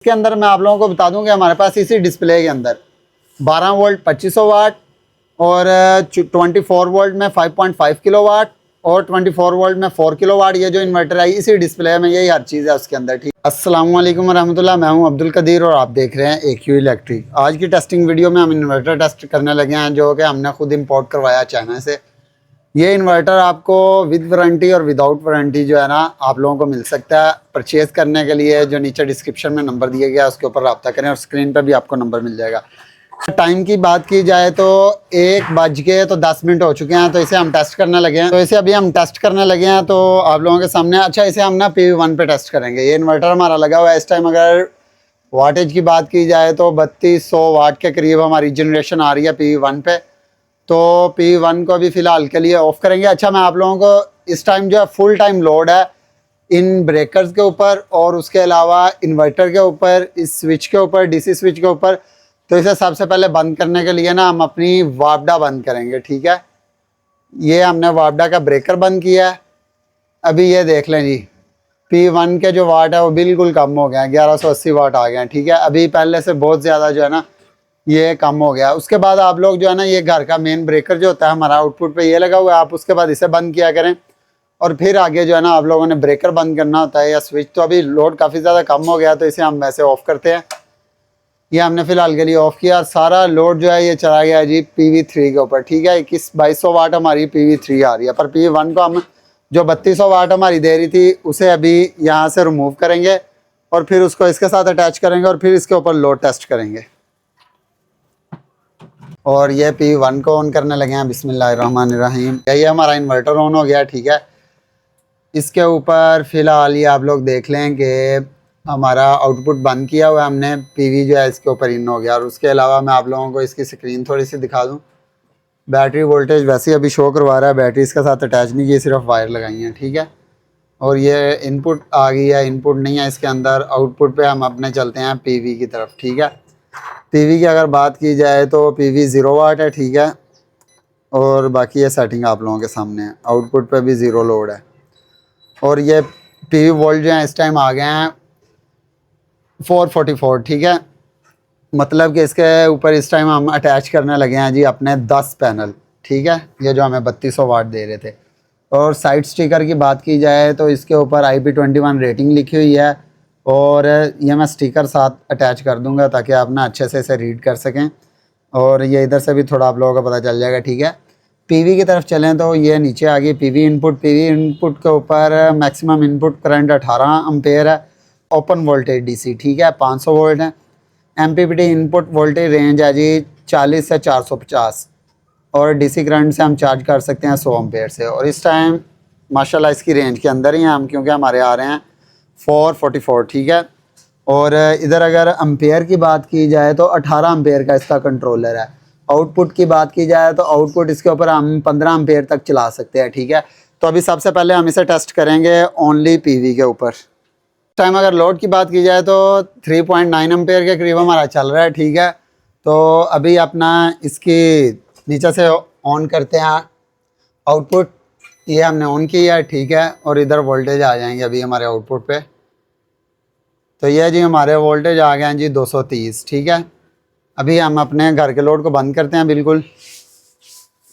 इसके अंदर मैं आप लोगों को बता दूं कि हमारे पास इसी डिस्प्ले के अंदर 12 वोल्ट 2500 वाट और 24 वोल्ट में 5.5 किलो वाट और 24 वोल्ट में 4 किलो वाट ये जो इन्वर्टर है इसी डिस्प्ले में यही हर चीज़ है उसके अंदर। ठीक, अस्सलाम वालेकुम वरहमतुल्लाह। मैं हूं अब्दुल कदीर और आप देख रहे हैं AQ इलेक्ट्रिक। आज की टेस्टिंग वीडियो में हम इन्वर्टर टेस्ट करने लगे हैं जो कि हमने खुद इंपोर्ट करवाया चाइना से। ये इन्वर्टर आपको विद वारंटी और विदाउट वारंटी जो है ना आप लोगों को मिल सकता है। परचेज़ करने के लिए जो नीचे डिस्क्रिप्शन में नंबर दिया गया है उसके ऊपर रब्ता करें और स्क्रीन पर भी आपको नंबर मिल जाएगा। टाइम की बात की जाए तो 1:10 हो चुके हैं, तो इसे हम टेस्ट करने लगे हैं। तो इसे अभी हम टेस्ट करने लगे हैं तो आप लोगों के सामने। अच्छा, इसे हम ना PV1 पे टेस्ट करेंगे। ये इन्वर्टर हमारा लगा हुआ है इस टाइम। अगर वाटेज की बात की जाए तो 3200 वाट के करीब हमारी जनरेशन आ रही है PV1 पे। तो PV1 को अभी फ़िलहाल के लिए ऑफ़ करेंगे। अच्छा, मैं आप लोगों को इस टाइम जो है फुल टाइम लोड है इन ब्रेकर्स के ऊपर और उसके अलावा इन्वर्टर के ऊपर, इस स्विच के ऊपर, DC स्विच के ऊपर। तो इसे सबसे पहले बंद करने के लिए ना हम अपनी वापडा बंद करेंगे। ठीक है, ये हमने वापडा का ब्रेकर बंद किया है। अभी ये देख लें जी, P1 के जो वाट है वो बिल्कुल कम हो गया है, 1180 वाट आ गए हैं। ठीक है, अभी पहले से बहुत ज़्यादा जो है ना ये कम हो गया। उसके बाद आप लोग जो है ना ये घर का मेन ब्रेकर जो होता है हमारा आउटपुट पे ये लगा हुआ है, आप उसके बाद इसे बंद किया करें और फिर आगे जो है ना आप लोगों ने ब्रेकर बंद करना होता है या स्विच। तो अभी लोड काफ़ी ज़्यादा कम हो गया तो इसे हम वैसे ऑफ़ करते हैं। ये हमने फ़िलहाल के लिए ऑफ़ किया। सारा लोड जो है ये चला गया जी PV3 के ऊपर। ठीक है, 2200 वाट हमारी PV3 आ रही है, पर PV1 को हम जो 3200 वाट हमारी दे रही थी उसे अभी यहाँ से रिमूव करेंगे और फिर उसको इसके साथ अटैच करेंगे और फिर इसके ऊपर लोड टेस्ट करेंगे। और ये PV1 को ऑन करने लगे हैं। बिस्मिल्लाहिर्रहमानिर्रहीम। ये हमारा इन्वर्टर ऑन हो गया। ठीक है, इसके ऊपर फ़िलहाल ये आप लोग देख लें कि हमारा आउटपुट बंद किया हुआ है हमने। PV जो है इसके ऊपर इन हो गया। और उसके अलावा मैं आप लोगों को इसकी स्क्रीन थोड़ी सी दिखा दूं। बैटरी वोल्टेज वैसे ही अभी शो करवा रहा है, बैटरी इसके साथ अटैच नहीं की, सिर्फ वायर लगाई हैं। ठीक है, और ये इनपुट आ गई है, इनपुट नहीं है इसके अंदर। आउटपुट पे हम अपने चलते हैं PV की तरफ। ठीक है, PV की अगर बात की जाए तो PV 0 वाट है। ठीक है, और बाकी ये सेटिंग आप लोगों के सामने है। आउटपुट पे भी 0 लोड है और ये PV वोल्ट जो है इस टाइम आ गए हैं 444। ठीक है, मतलब कि इसके ऊपर इस टाइम हम अटैच करने लगे हैं जी अपने 10 पैनल। ठीक है, ये जो हमें 3200 वाट दे रहे थे। और साइड स्टिकर की बात की जाए तो इसके ऊपर IP21 रेटिंग लिखी हुई है और ये मैं स्टिकर साथ अटैच कर दूंगा ताकि आप ना अच्छे से इसे रीड कर सकें। और ये इधर से भी थोड़ा आप लोगों को पता चल जाएगा। ठीक है, PV की तरफ चलें तो ये नीचे आ गई PV इनपुट के ऊपर मैक्सिमम इनपुट करंट 18 एम्पेयर है। Open voltage DC। ठीक है, 500 वोल्ट है। MPPT इनपुट वोल्टेज रेंज है जी 40 से 450 और DC करंट से हम चार्ज कर सकते हैं 100 एम्पेयर से। और इस टाइम माशाल्लाह इसकी रेंज के अंदर ही हैं हम, क्योंकि हमारे आ रहे हैं 444। ठीक है, और इधर अगर एम्पेयर की बात की जाए तो 18 एम्पेयर का इसका कंट्रोलर है। आउटपुट की बात की जाए तो आउटपुट इसके ऊपर हम 15 एम्पेयर तक चला सकते हैं। ठीक है, तो अभी सबसे पहले हम इसे टेस्ट करेंगे ओनली PV के ऊपर। टाइम अगर लोड की बात की जाए तो 3.9 एम्पेयर के करीब हमारा चल रहा है। ठीक है, तो अभी अपना इसकी नीचे से ऑन करते हैं आउटपुट। ये हमने ऑन किया है। ठीक है, और इधर वोल्टेज आ जाएंगे अभी हमारे आउटपुट पे। तो ये जी हमारे वोल्टेज आ गए हैं जी 230। ठीक है, अभी हम अपने घर के लोड को बंद करते हैं बिल्कुल।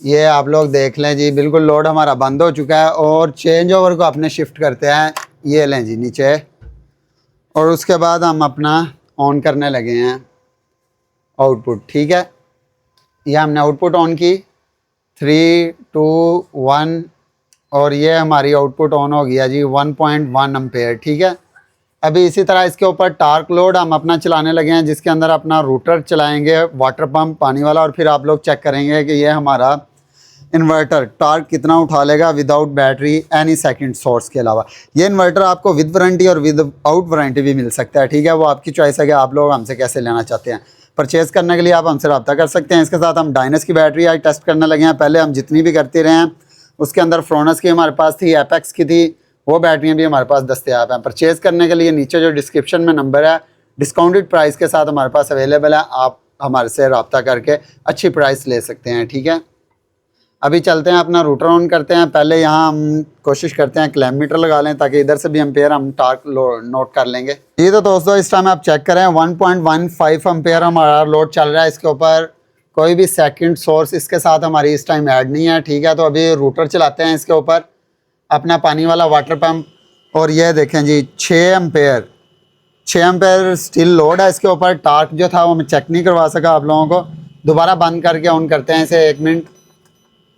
ये आप लोग देख लें जी, बिल्कुल लोड हमारा बंद हो चुका है और चेंज ओवर को अपने शिफ्ट करते हैं। ये लें जी नीचे, और उसके बाद हम अपना ऑन करने लगे हैं आउटपुट। ठीक है, ये हमने आउटपुट ऑन की 3 2 1 और ये हमारी आउटपुट ऑन हो गया जी 1.1 एम्पेयर। ठीक है, अभी इसी तरह इसके ऊपर टार्क लोड हम अपना चलाने लगे हैं जिसके अंदर अपना रूटर चलाएंगे, वाटर पंप पानी वाला, और फिर आप लोग चेक करेंगे कि ये हमारा इन्वर्टर टार्क कितना उठा लेगा without battery any second source के अलावा। ये इन्वर्टर आपको विद वारंटी और विद आउट वारंटी भी मिल सकता है। ठीक है, वो आपकी चॉइस है कि आप लोग हमसे कैसे लेना चाहते हैं। परचेज़ करने के लिए आप हमसे रब्ता कर सकते हैं। इसके साथ हम डायनस की बैटरी आज टेस्ट करने लगे हैं। पहले हम जितनी भी करते रहे हैं उसके अंदर फ्रोनस की हमारे पास थी, एपेक्स की थी, वो बैटरियाँ भी हमारे पास दस्तियाब हैं। परचेज़ करने के लिए नीचे जो डिस्क्रिप्शन में नंबर है डिस्काउंटेड प्राइस के साथ हमारे पास अवेलेबल है। आप हमारे से रब्ता करके अच्छी प्राइस ले सकते हैं। ठीक है, अभी चलते हैं अपना रूटर ऑन करते हैं। पहले यहाँ हम कोशिश करते हैं क्लैम्प मीटर लगा लें ताकि इधर से भी एम्पेयर हम टार्क नोट कर लेंगे। ये तो दोस्तों इस टाइम आप चेक करें 1.15 एम्पेयर हमारा लोड चल रहा है। इसके ऊपर कोई भी सेकंड सोर्स इसके साथ हमारी इस टाइम ऐड नहीं है, ठीक है। तो अभी रूटर चलाते हैं इसके ऊपर अपना पानी वाला वाटर पंप। और ये देखें जी 6 एम्पेयर स्टिल लोड है इसके ऊपर। टार्क जो था वो मैं चेक नहीं करवा सका आप लोगों को। दोबारा बंद करके ऑन करते हैं इसे 1 मिनट।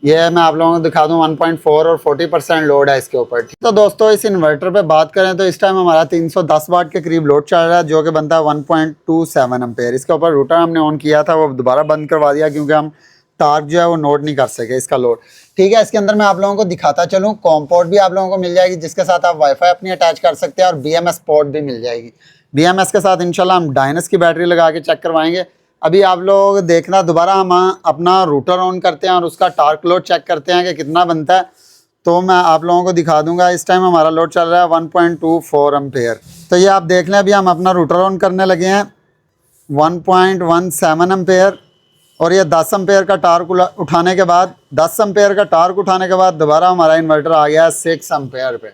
ये मैं आप लोगों को दिखा दूं 1.4 और 40% लोड है इसके ऊपर। तो दोस्तों इस इन्वर्टर पे बात करें तो इस टाइम हमारा 310 वाट के करीब लोड चल रहा है, जो कि बनता है 1.27 एम्पेयर। इसके ऊपर रूटर हमने ऑन किया था, वो दोबारा बंद करवा दिया क्योंकि हम टार्क जो है वो नोट नहीं कर सके इसका लोड, ठीक है। इसके अंदर मैं आप लोगों को दिखाता चलूँ, कॉम्पोर्ट भी आप लोगों को मिल जाएगी जिसके साथ आप वाईफाई अपनी अटैच कर सकते हैं, और BMS पोर्ट भी मिल जाएगी। BMS के साथ इंशाल्लाह हम डायनस की बैटरी लगा के चेक करवाएंगे। अभी आप लोग देखना, दोबारा हम अपना रूटर ऑन करते हैं और उसका टार्क लोड चेक करते हैं कि कितना बनता है, तो मैं आप लोगों को दिखा दूंगा। इस टाइम हमारा लोड चल रहा है 1.24 एम्पेयर। तो ये आप देख लें, अभी हम अपना रूटर ऑन करने लगे हैं 1.17 एम्पेयर, और ये 10 एम्पेयर का टार्क उठाने के बाद 10 एम्पेयर का टार्क उठाने के बाद दोबारा हमारा इन्वर्टर आ गया है 6 एम्पेयर पे।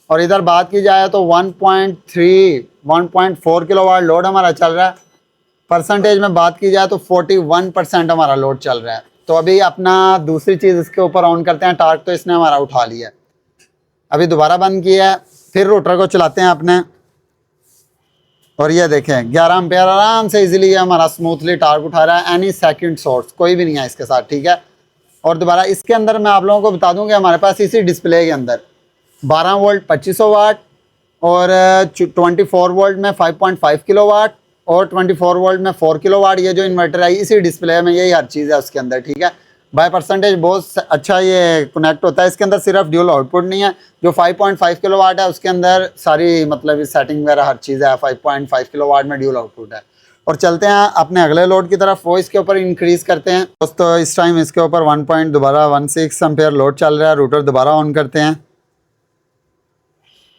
और इधर बात की जाए तो 1.4 किलोवाट लोड हमारा चल रहा है। परसेंटेज में बात की जाए तो 41% हमारा लोड चल रहा है। तो अभी अपना दूसरी चीज़ इसके ऊपर ऑन करते हैं। टार्क तो इसने हमारा उठा लिया है, अभी दोबारा बंद किया है, फिर रूटर को चलाते हैं अपने। और ये देखें 11 एम्पेयर आराम से इजीली हमारा स्मूथली टार्क उठा रहा है। एनी सेकंड सोर्स कोई भी नहीं है इसके साथ, ठीक है। और दोबारा इसके अंदर मैं आप लोगों को बता दूं कि हमारे पास इसी डिस्प्ले के अंदर 12 वोल्ट 2500 वाट और 24 वोल्ट में 5.5 किलोवाट और 24 वोल्ट में 4 किलोवाट, ये जो इन्वर्टर है इसी डिस्प्ले में यही हर चीज़ है उसके अंदर, ठीक है। बाय परसेंटेज बहुत अच्छा ये कनेक्ट होता है। इसके अंदर सिर्फ ड्यूल आउटपुट नहीं है, जो 5.5 किलोवाट है उसके अंदर सारी मतलब सेटिंग वगैरह हर चीज़ है। 5.5 किलोवाट में ड्यूल आउटपुट है। और चलते हैं अपने अगले लोड की तरफ, वो इसके ऊपर इंक्रीज़ करते हैं दोस्तों। इस टाइम इसके ऊपर 1.16 एम्पेयर लोड चल रहा है। रूटर दोबारा ऑन करते हैं।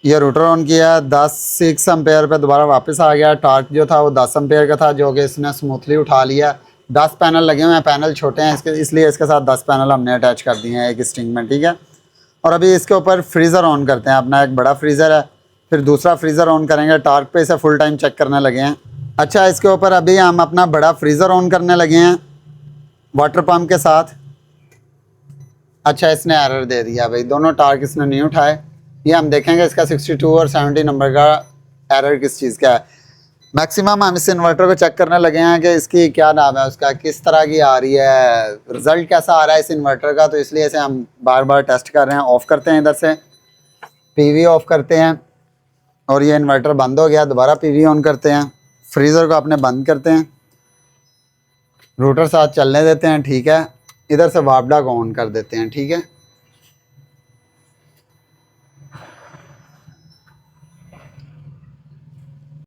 ये रूटर ऑन किया 6 एम्पेयर पे दोबारा वापस आ गया। टार्क जो था वो 10 एम्पेयर का था, जो कि इसने स्मूथली उठा लिया। 10 पैनल लगे हुए हैं, पैनल छोटे हैं इसके, इसलिए इसके साथ 10 पैनल हमने अटैच कर दिए हैं एक स्ट्रिंग में, ठीक है। और अभी इसके ऊपर फ्रीज़र ऑन करते हैं। अपना एक बड़ा फ्रीज़र है, फिर दूसरा फ्रीज़र ऑन करेंगे। टार्क पे इसे फुल टाइम चेक करने लगे हैं। अच्छा, इसके ऊपर अभी हम अपना बड़ा फ्रीज़र ऑन करने लगे हैं वाटर पम्प के साथ। अच्छा, इसने एरर दे दिया भाई, दोनों टार्क इसने नहीं उठाए। ये हम देखेंगे इसका 62 और 70 नंबर का एरर किस चीज़ का है। मैक्सिमम हम इस इन्वर्टर को चेक करने लगे हैं कि इसकी क्या नाम है उसका, किस तरह की आ रही है, रिज़ल्ट कैसा आ रहा है इस इन्वर्टर का। तो इसलिए इसे हम बार बार टेस्ट कर रहे हैं। ऑफ़ करते हैं, इधर से PV ऑफ़ करते हैं और ये इन्वर्टर बंद हो गया। दोबारा PV ऑन करते हैं, फ्रीज़र को अपने बंद करते हैं, रूटर साथ चलने देते हैं, ठीक है। इधर से वापडा को ऑन कर देते हैं, ठीक है।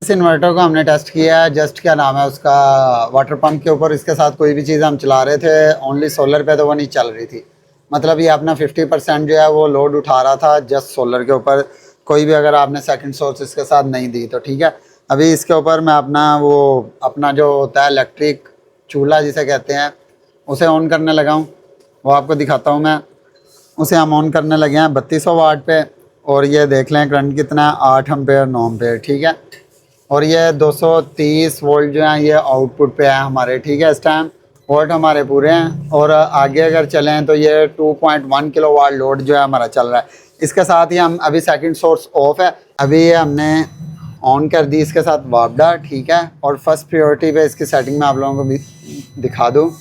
इस इन्वर्टर को हमने टेस्ट किया है, जस्ट क्या नाम है उसका, वाटर पंप के ऊपर। इसके साथ कोई भी चीज़ हम चला रहे थे ओनली सोलर पे, तो वो नहीं चल रही थी। मतलब ये अपना 50% जो है वो लोड उठा रहा था जस्ट सोलर के ऊपर। कोई भी अगर आपने सेकंड सोर्स इसके साथ नहीं दी तो, ठीक है। अभी इसके ऊपर मैं अपना जो होता है इलेक्ट्रिक चूल्हा जिसे कहते हैं, उसे ऑन करने लगा हूँ। वो आपको दिखाता हूँ मैं। उसे हम ऑन करने लगे हैं 3200 वाट पे। और ये देख लें करंट कितना है, 8 एम्पेयर 9 एम्पेयर, ठीक है। और ये 230 वोल्ट जो है ये आउटपुट पे है हमारे, ठीक है। इस टाइम वोल्ट हमारे पूरे हैं। और आगे अगर चलें तो ये 2.1 किलोवाट लोड जो है हमारा चल रहा है। इसके साथ ही हम अभी सेकंड सोर्स ऑफ है। अभी ये हमने ऑन कर दी इसके साथ वापडा, ठीक है। और फर्स्ट प्रायोरिटी पे इसकी सेटिंग में आप लोगों को भी दिखा दूँ।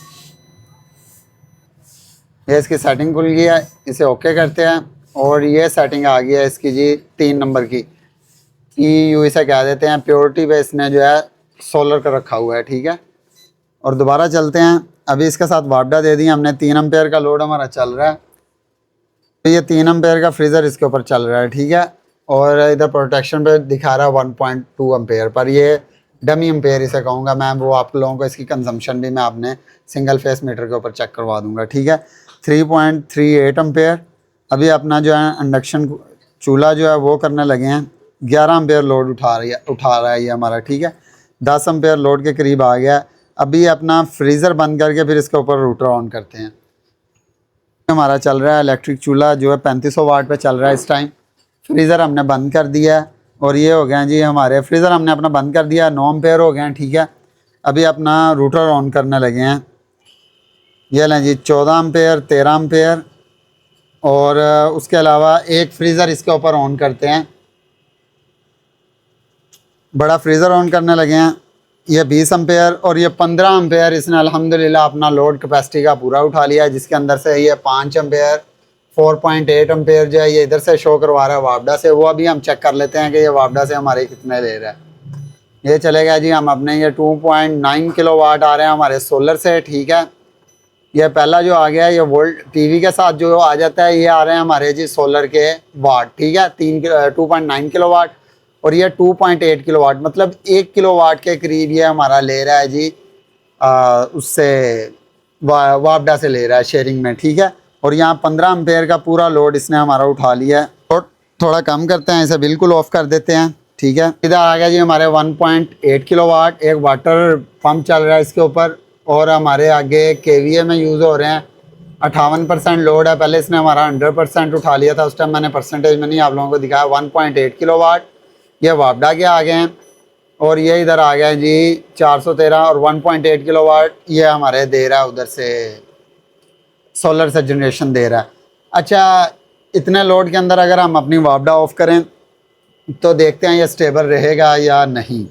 ये इसकी सेटिंग खुल गई है, इसे ओके करते हैं। और ये सेटिंग आ गई है इसकी जी 3 नंबर की, EU इसे कह देते हैं। प्योरिटी पे इसने जो है सोलर का रखा हुआ है, ठीक है। और दोबारा चलते हैं। अभी इसके साथ वापडा दे दी हमने। 3 एम्पेयर का लोड हमारा चल रहा है। तो ये 3 एम्पेयर का फ्रीज़र इसके ऊपर चल रहा है, ठीक है। और इधर प्रोटेक्शन पे दिखा रहा है 1.2 एम्पेयर पर। ये डमी एम्पेयर इसे कहूँगा मैं, वो आप लोगों को इसकी कंजम्पशन भी मैं अपने सिंगल फेस मीटर के ऊपर चेक करवा दूँगा, ठीक है। 3.38 एम्पेयर। अभी अपना जो है इंडक्शन चूल्हा जो है वो करने लगे हैं। 11 एम्पेयर लोड उठा रहा है ये हमारा, ठीक है। 10 एम्पेयर लोड के करीब आ गया। अभी अपना फ्रीज़र बंद करके फिर इसके ऊपर रूटर ऑन करते हैं। हमारा चल रहा है इलेक्ट्रिक चूल्हा जो है 3500 वाट पे चल रहा है इस टाइम। फ्रीज़र हमने बंद कर दिया है और ये हो गए जी हमारे फ्रीज़र हमने अपना बंद कर दिया, 9 एम्पेयर हो गए हैं, ठीक है। अभी अपना रूटर ऑन करने लगे हैं। ये लें जी 14 एम्पेयर, 13 एम्पेयर और उसके अलावा एक फ्रीज़र इसके ऊपर ऑन करते हैं, बड़ा फ्रीज़र ऑन करने लगे हैं। ये 20 एम्पेयर और ये 15 एम्पेयर इसने अल्हम्दुलिल्लाह अपना लोड कैपेसिटी का पूरा उठा लिया है, जिसके अंदर से ये 5 एम्पेयर 4.8 एम्पेयर जो है ये इधर से शो करवा रहा है वापडा से। वो अभी हम चेक कर लेते हैं कि ये वापडा से हमारे कितने ले रहा है। ये चलेगा जी, हम अपने ये 2.9 किलोवाट आ रहे हैं हमारे सोलर से, ठीक है। ये पहला जो आ गया है ये वोल्ट पीवी के साथ जो आ जाता है, ये आ रहे हैं हमारे जी सोलर के वाट, ठीक है। 2.9 किलोवाट और ये 2.8 किलोवाट, मतलब 1 किलोवाट के करीब ये हमारा ले रहा है जी उससे वापडा से ले रहा है शेयरिंग में, ठीक है। और यहाँ 15 एम्पेयर का पूरा लोड इसने हमारा उठा लिया है। और थोड़ा कम करते हैं, इसे बिल्कुल ऑफ कर देते हैं, ठीक है। इधर आ गया जी हमारे 1.8 किलोवाट, एक वाटर पंप चल रहा है इसके ऊपर और हमारे आगे केवीए में यूज़ हो रहे हैं। 58% लोड है, पहले इसने हमारा 100% उठा लिया था, उस टाइम मैंने परसेंटेज में नहीं आप लोगों को दिखाया। 1.8 किलोवाट ये वापडा के आ गए हैं और ये इधर आ गया जी 413 और 1.8 किलोवाट ये हमारे दे रहा है उधर से सोलर से जनरेशन दे रहा है। अच्छा, इतने लोड के अंदर अगर हम अपनी वापडा ऑफ करें तो देखते हैं ये स्टेबल रहेगा या नहीं।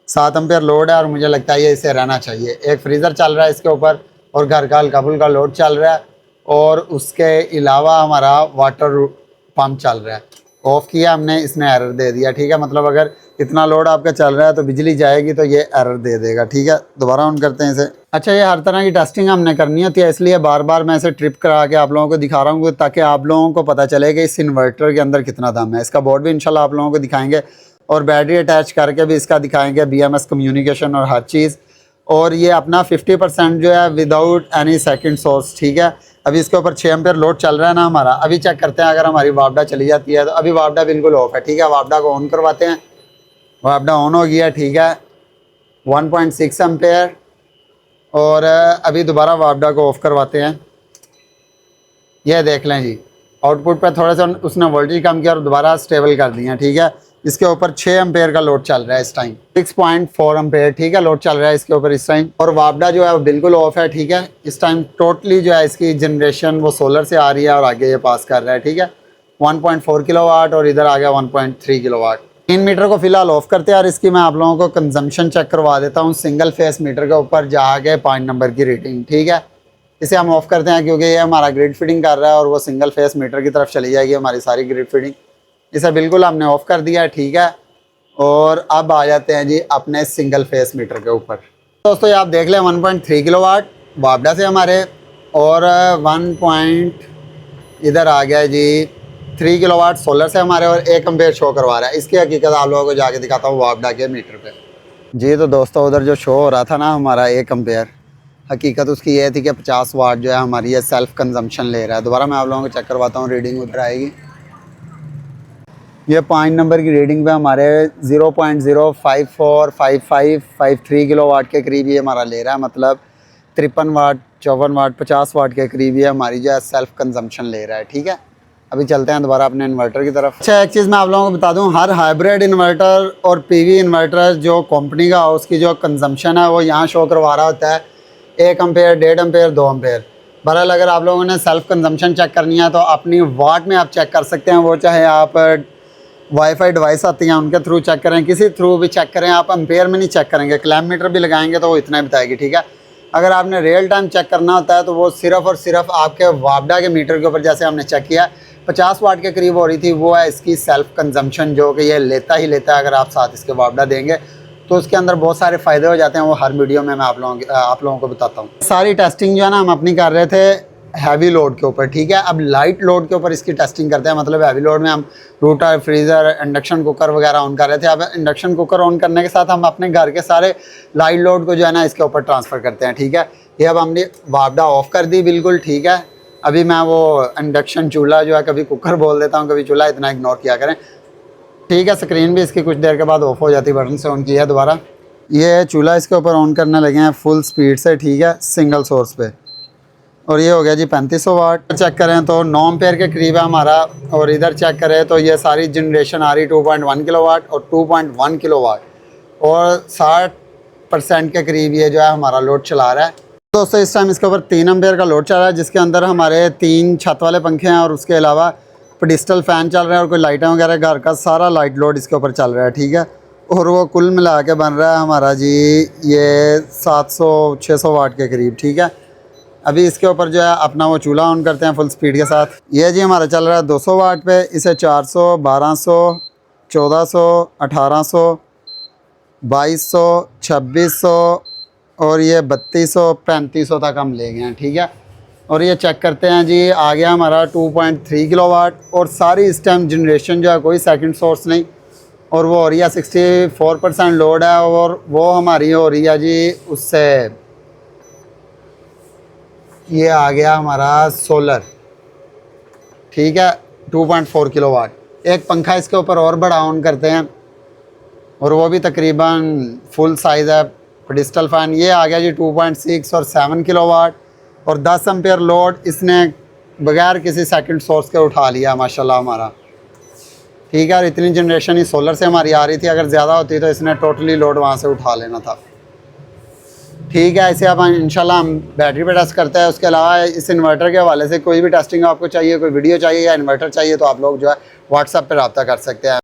7 एम्पेयर लोड है और मुझे लगता है ये इसे रहना चाहिए। एक फ्रीज़र चल रहा है इसके ऊपर और घर का हल्का फुल्का लोड चल रहा है और उसके अलावा हमारा वाटर पंप चल रहा है। ऑफ़ किया हमने, इसने एरर दे दिया, ठीक है। मतलब अगर इतना लोड आपका चल रहा है तो बिजली जाएगी तो ये एरर दे देगा, ठीक है। दोबारा ऑन करते हैं इसे। अच्छा, ये हर तरह की टेस्टिंग हमने करनी होती है, इसलिए बार बार मैं इसे ट्रिप करा के आप लोगों को दिखा रहा हूँ ताकि आप लोगों को पता चले कि इस इन्वर्टर के अंदर कितना दम है। इसका बोर्ड भी इंशाल्लाह आप लोगों को दिखाएंगे और बैटरी अटैच करके भी इसका दिखाएंगे, BMS कम्युनिकेशन और हर चीज़। और ये अपना 50% जो है विदाउट एनी सेकंड सोर्स, ठीक है। अभी इसके ऊपर 6 एम्पेयर लोड चल रहा है ना हमारा। अभी चेक करते हैं अगर हमारी वापडा चली जाती है तो। अभी वापडा बिल्कुल ऑफ है, ठीक है। वापडा को ऑन करवाते हैं, वापडा ऑन हो गया, ठीक है। 1.6 एम्पेयर और अभी दोबारा वापडा को ऑफ करवाते हैं। यह देख लें जी, आउटपुट पे थोड़ा सा उसने वोल्टेज कम किया और दोबारा स्टेबल कर दिया, ठीक है। इसके ऊपर 6 एम्पेयर का लोड चल रहा है इस टाइम, 6.4 एम्पेयर, ठीक है, लोड चल रहा है इसके ऊपर इस टाइम। और वापडा जो है वो बिल्कुल ऑफ है, ठीक है। इस टाइम टोटली जो है इसकी जनरेशन वो सोलर से आ रही है और आगे ये पास कर रहा है, ठीक है। 1.4 किलोवाट और इधर आ गया 1.3 किलोवाट। 3 मीटर को फिलहाल ऑफ करते हैं और इसकी मैं आप लोगों को कंजम्पशन चेक करवा देता हूँ सिंगल फेस मीटर के ऊपर जाके 5 नंबर की रेटिंग, ठीक है। इसे हम ऑफ करते हैं क्योंकि ये हमारा ग्रिड फीडिंग कर रहा है और वो सिंगल फेस मीटर की तरफ चली जाएगी हमारी सारी ग्रिड फीडिंग। इसे बिल्कुल हमने ऑफ कर दिया है, ठीक है। और अब आ जाते हैं जी अपने सिंगल फेस मीटर के ऊपर। दोस्तों ये आप देख लें 1.3 किलोवाट वापडा से हमारे और 1 इधर आ गया जी 3 किलोवाट सोलर से हमारे और 1 एम्पेयर शो करवा रहा है। इसकी हकीकत आप लोगों को जाके दिखाता हूँ वापडा के मीटर पे जी। तो दोस्तों उधर जो शो हो रहा था ना हमारा 1 एम्पेयर, हकीकत उसकी ये थी कि 50 वाट जो है हमारी ये सेल्फ कंजम्पशन ले रहा है। दोबारा मैं आप लोगों को चेक करवाता हूँ, रीडिंग उधर आएगी। ये 5 नंबर की रीडिंग पे हमारे 0.0545553 किलोवाट के करीब ये हमारा ले रहा है। मतलब 53 वाट 54 वाट 50 वाट के करीब ये हमारी जो है सेल्फ कंजम्पशन ले रहा है, ठीक है। अभी चलते हैं दोबारा अपने इन्वर्टर की तरफ। अच्छा, एक चीज़ मैं आप लोगों को बता दूं, हर हाइब्रिड इन्वर्टर और PV इन्वर्टर जो कंपनी का उसकी जो कंजम्पशन है वो यहाँ शो करवा रहा होता है 1 एम्पेयर 1.5 एम्पेयर 2 एम्पेयर। बहरहाल अगर आप लोगों ने सेल्फ कंजम्पशन चेक करनी है तो अपनी वाट में आप चेक कर सकते हैं। वो चाहे आप वाईफाई डिवाइस आती हैं उनके थ्रू चेक करें, किसी थ्रू भी चेक करें, आप एम्पेयर में नहीं चेक करेंगे। क्लैम मीटर भी लगाएंगे तो वो इतना ही बताएगी, ठीक है। अगर आपने रियल टाइम चेक करना होता है तो वो सिर्फ़ और सिर्फ आपके वापडा के मीटर के ऊपर, जैसे हमने चेक किया 50 वाट के करीब हो रही थी, वो है इसकी सेल्फ कंजम्पशन जो कि ये लेता ही लेता है। अगर आप साथ इसके वापडा देंगे तो उसके अंदर बहुत सारे फ़ायदे हो जाते हैं, वो हर वीडियो में मैं आप लोगों को बताता हूँ। सारी टेस्टिंग जो है ना हम अपनी कर रहे थे हैवी लोड के ऊपर, ठीक है। अब लाइट लोड के ऊपर इसकी टेस्टिंग करते हैं। मतलब हैवी लोड में हम रूटर, फ्रीज़र, इंडक्शन कुकर वगैरह ऑन कर रहे थे। अब इंडक्शन कुकर ऑन करने के साथ हम अपने घर के सारे लाइट लोड को जो है ना इसके ऊपर ट्रांसफ़र करते हैं, ठीक है। ये अब हमने वापडा ऑफ़ कर दी बिल्कुल, ठीक है। अभी मैं वो इंडक्शन चूल्हा जो है, कभी कुकर बोल देता हूँ कभी चूल्हा, इतना इग्नोर किया करें, ठीक है। स्क्रीन भी इसकी कुछ देर के बाद ऑफ हो जाती है, बटन से ऑन किया दोबारा। ये चूल्हा इसके ऊपर ऑन करने लगे हैं फुल स्पीड से, ठीक है, सिंगल सोर्स पे। और ये हो गया जी 3500 वाट। चेक करें तो 9 एम्पेयर के करीब है हमारा। और इधर चेक करें तो ये सारी जनरेशन आ रही 2.1 किलोवाट और 2.1 किलोवाट और 60% के करीब ये जो है हमारा लोड चला रहा है। दोस्तों इस टाइम इसके ऊपर 3 एम्पेयर का लोड चल रहा है, जिसके अंदर हमारे 3 छत वाले पंखे हैं और उसके अलावा पेडिस्टल फ़ैन चल रहा है और कोई लाइटें वगैरह, घर का सारा लाइट लोड इसके ऊपर चल रहा है, ठीक है। और वो कुल मिला के बन रहा है हमारा जी ये 700-600 वाट के करीब, ठीक है। अभी इसके ऊपर जो है अपना वो चूल्हा ऑन करते हैं फुल स्पीड के साथ। ये जी हमारा चल रहा है 200 वाट पे। इसे 400, 1200, 1400, 1800, 2200, 2600 और ये 3200, 3500 तक हम ले गए हैं, ठीक है। और ये चेक करते हैं जी, आ गया हमारा 2.3 किलोवाट और सारी इस टाइम जनरेशन जो है कोई सेकंड सोर्स नहीं, और वो हो रही है 64% लोड है, और वो हमारी हो रही है जी उससे, ये आ गया हमारा सोलर, ठीक है, 2.4 किलोवाट। एक पंखा इसके ऊपर और बड़ा ऑन करते हैं और वो भी तकरीबन फुल साइज़ है, पेडिस्टल फ़ैन। ये आ गया जी 2.6 और 7 किलोवाट और 10 एम्पेयर लोड इसने बगैर किसी सेकंड सोर्स के उठा लिया माशाल्लाह हमारा, ठीक है। और इतनी जनरेशन ही सोलर से हमारी आ रही थी, अगर ज़्यादा होती तो इसने टोटली लोड वहाँ से उठा लेना था, ठीक है। ऐसे अब इंशाल्लाह हम बैटरी पे टेस्ट करते हैं। उसके अलावा इस इन्वर्टर के हवाले से कोई भी टेस्टिंग आपको चाहिए, कोई वीडियो चाहिए या इन्वर्टर चाहिए, तो आप लोग जो है व्हाट्सएप पर रब्ता कर सकते हैं।